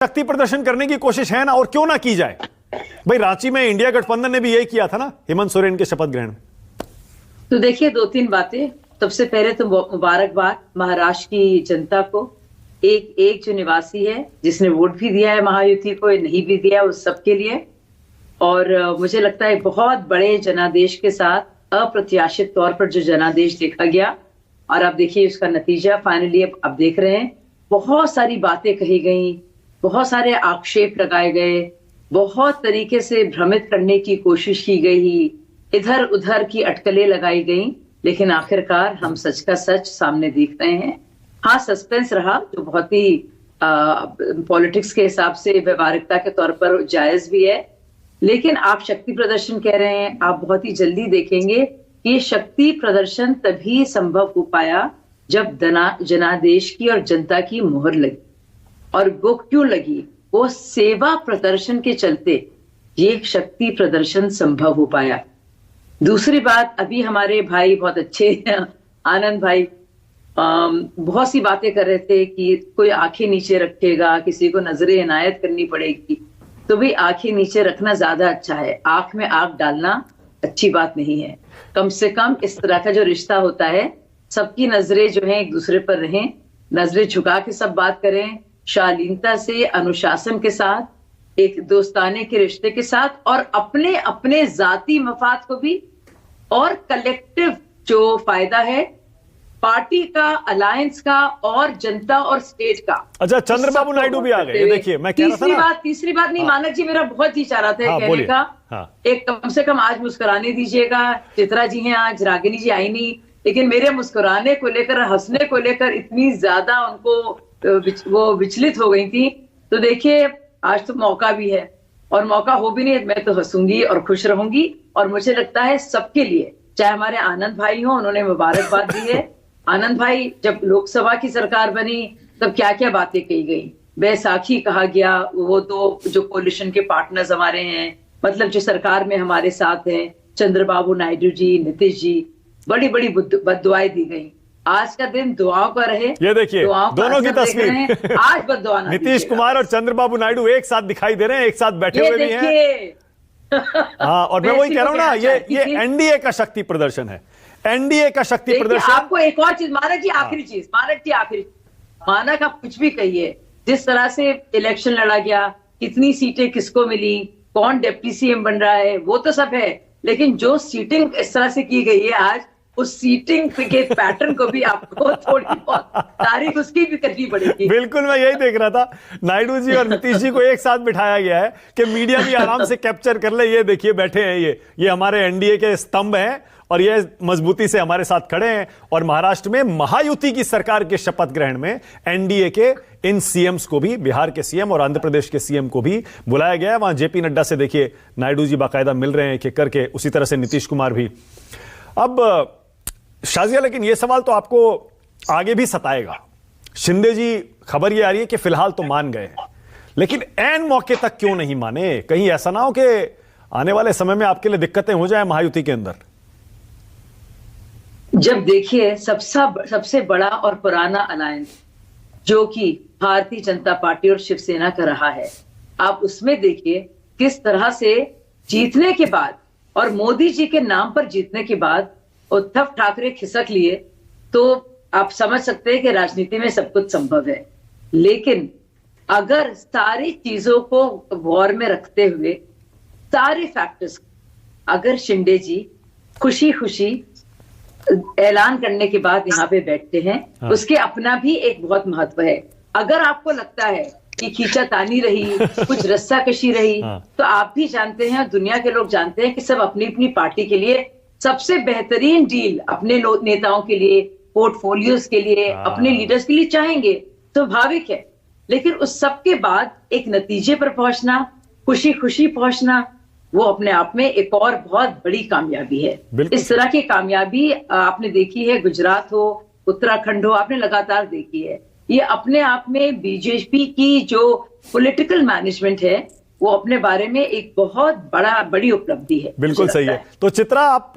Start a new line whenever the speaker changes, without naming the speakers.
शक्ति प्रदर्शन करने की कोशिश है ना, और क्यों ना की जाए। भाई रांची में इंडिया गठबंधन ने भी यही किया था ना हेमंत सोरेन के शपथ ग्रहण में।
तो देखिए, दो तीन बातें। सबसे पहले तो मुबारकबाद महाराष्ट्र की जनता को। एक जो निवासी है जिसने वोट भी दिया है महायुति को, नहीं भी दिया, उस सबके लिए। और मुझे लगता है बहुत बड़े जनादेश के साथ अप्रत्याशित तौर पर जो जनादेश देखा गया, और अब देखिए उसका नतीजा फाइनली अब देख रहे हैं। बहुत सारी बातें कही गई, बहुत सारे आक्षेप लगाए गए, बहुत तरीके से भ्रमित करने की कोशिश की गई, इधर उधर की अटकलें लगाई गई, लेकिन आखिरकार हम सच का सच सामने देख रहे हैं। हाँ, सस्पेंस रहा जो बहुत ही पॉलिटिक्स के हिसाब से व्यवहारिकता के तौर पर जायज भी है, लेकिन आप शक्ति प्रदर्शन कह रहे हैं, आप बहुत ही जल्दी देखेंगे कि ये शक्ति प्रदर्शन तभी संभव हो पाया जब जनादेश की और जनता की मोहर लगी। और वो क्यों लगी? वो सेवा प्रदर्शन के चलते ये शक्ति प्रदर्शन संभव हो पाया। दूसरी बात, अभी हमारे भाई बहुत अच्छे आनंद भाई बहुत सी बातें कर रहे थे कि कोई आंखें नीचे रखेगा, किसी को नजरें इनायत करनी पड़ेगी। तो भी आंखें नीचे रखना ज्यादा अच्छा है, आंख में आंख डालना अच्छी बात नहीं है। कम से कम इस तरह का जो रिश्ता होता है, सबकी नजरें जो है एक दूसरे पर रहें, नजरें झुका के सब बात करें, शालीनता से, अनुशासन के साथ, एक दोस्ताने के रिश्ते के साथ, और अपने अपने जाती मफाद को भी, और कलेक्टिव जो फायदा है पार्टी का, अलायंस का, और जनता और स्टेट का।
अच्छा, चंद्रबाबू नायडू भी आ गए। देखिए मैं कह रहा था ना,
तीसरी बात नहीं, मानक जी मेरा बहुत जी चाह रहा था कहने का। एक कम से कम आज मुस्कुराने दीजिएगा। चित्रा जी हैं आज, रागिनी जी आई नहीं, लेकिन मेरे मुस्कुराने को लेकर, हंसने को लेकर इतनी ज्यादा उनको वो विचलित हो गई थी। तो देखिए आज तो मौका भी है, और मौका हो भी नहीं, मैं तो हंसूंगी और खुश रहूंगी। और मुझे लगता है सबके लिए, चाहे हमारे आनंद भाई हो, उन्होंने मुबारकबाद दी है। आनंद भाई, जब लोकसभा की सरकार बनी तब क्या क्या बातें कही गई, बैसाखी कहा गया, वो तो जो कोलिशन के पार्टनर्स हमारे हैं, मतलब जो सरकार में हमारे साथ हैं, चंद्रबाबू नायडू जी, नीतीश जी, बड़ी बड़ी बद्दुआएं दी गई। आज का दिन दुआओं का रहे।
ये देखिए दोनों की तस्वीर
आज बद्दुआ ना
नीतीश कुमार और चंद्रबाबू नायडू एक साथ दिखाई दे रहे हैं, एक साथ बैठे हुए भी हैं। हाँ, और मैं वही कह रहा हूं ना, ये एनडीए का शक्ति प्रदर्शन है, एनडीए का शक्ति प्रदर्शन।
आपको एक और चीज, मानक जी आखिरी चीज, मानक आप कुछ भी कहिए, जिस तरह से इलेक्शन लड़ा गया, कितनी सीटें किसको मिली, कौन डिप्टी सीएम बन रहा है, वो तो सब है, लेकिन जो सीटिंग इस तरह से की गई है आज, उस सीटिंग के पैटर्न को भी आपको थोड़ी बहुत तारीफ उसकी भी करनी पड़ेगी।
बिल्कुल, मैं यही देख रहा था, नायडू जी और नीतीश जी को एक साथ बिठाया गया है कि मीडिया भी आराम से कैप्चर कर ले। ये देखिए बैठे हैं, ये हमारे एनडीए के स्तंभ हैं, और ये मजबूती से हमारे साथ खड़े हैं। और महाराष्ट्र में महायुति की सरकार के शपथ ग्रहण में एनडीए के इन सीएम्स को भी, बिहार के सीएम और आंध्र प्रदेश के सीएम को भी बुलाया गया है। वहां जेपी नड्डा से देखिए नायडू जी बाकायदा मिल रहे हैं कि करके, उसी तरह से नीतीश कुमार भी। अब शाजिया, लेकिन यह सवाल तो आपको आगे भी सताएगा। शिंदे जी, खबर यह आ रही है कि फिलहाल तो मान गए हैं, लेकिन ऐन मौके तक क्यों नहीं माने? कहीं ऐसा ना हो कि आने वाले समय में आपके लिए दिक्कतें हो जाए महायुति के अंदर।
जब देखिए सबसे बड़ा और पुराना अलायंस जो कि भारतीय जनता पार्टी और शिवसेना का रहा है, आप उसमें देखिए किस तरह से जीतने के बाद, और मोदी जी के नाम पर जीतने के बाद उद्धव ठाकरे खिसक लिए, तो आप समझ सकते हैं कि राजनीति में सब कुछ संभव है। लेकिन अगर सारी चीजों को गौर में रखते हुए, सारे फैक्टर्स, अगर शिंदे जी खुशी खुशी ऐलान करने के बाद यहाँ पे बैठते हैं, उसके अपना भी एक बहुत महत्व है। अगर आपको लगता है कि खींचातानी रही, कुछ रस्साकशी रही, तो आप भी जानते हैं, दुनिया के लोग जानते हैं कि सब अपनी अपनी पार्टी के लिए सबसे बेहतरीन डील अपने नेताओं के लिए, पोर्टफोलियोज के लिए, अपने लीडर्स के लिए चाहेंगे, स्वाभाविक है। लेकिन उस सब के बाद एक नतीजे पर पहुंचना, खुशी खुशी पहुंचना, वो अपने आप में एक और बहुत बड़ी कामयाबी है। इस तरह की कामयाबी आपने देखी है, गुजरात हो, उत्तराखंड हो, आपने लगातार देखी है। ये अपने आप में बीजेपी की जो पॉलिटिकल मैनेजमेंट है, वो अपने बारे में एक बहुत बड़ी उपलब्धि है।
बिल्कुल सही है। तो चित्रा, आप